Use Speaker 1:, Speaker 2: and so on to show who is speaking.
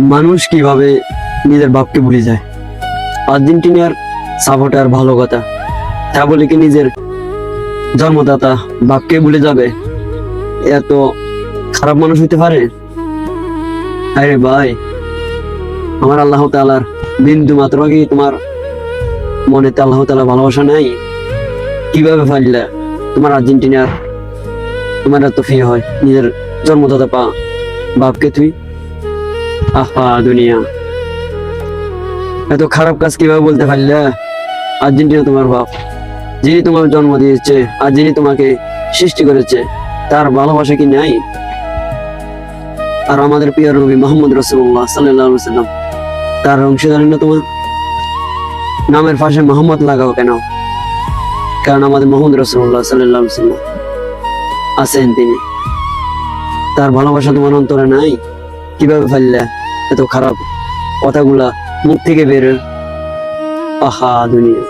Speaker 1: মানুষ কিভাবে নিজের বাপকে ভুলে যায়। আর্জেন্টিনার সাপোর্টার ভালো কথা, তা বলে কি নিজের জন্মদাতা বাপকে ভুলে যাবে? এত খারাপ মানুষ হইতে পারে? আরে ভাই, আমার আল্লাহ তাআলার বিন্দু মাত্র কি তোমার মনেতে আল্লাহ তাআলা ভালোবাসা নাই? কিভাবে পারলে তোমার আর্জেন্টিনার তোমার এত প্রিয় হয় নিজের জন্মদাতা বাপকে তুই? আহা দুনিয়া, এত খারাপ কাজ কিভাবে বলতে পারলে? আর্জেন্টিনা তোমার বাপ, যিনি তোমার জন্ম দিয়েছে আর যিনি তোমাকে সৃষ্টি করেছে, তার ভালোবাসা কি নাই? আর আমাদের প্রিয় নবী মুহাম্মদ রাসূলুল্লাহ সাল্লাল্লাহু আলাইহি ওয়াসাল্লাম, তার অংশীদারি না তোমার? নামের পাশে মোহাম্মদ লাগাও কেন? কারণ আমাদের মুহাম্মদ রাসূলুল্লাহ সাল্লাল্লাহু আলাইহি ওয়াসাল্লাম আছেন, তিনি, তার ভালোবাসা তোমার অন্তরে নাই? কিভাবে পারলে এত খারাপ কথাগুলা মুখ থেকে বের? আহা দুনিয়া।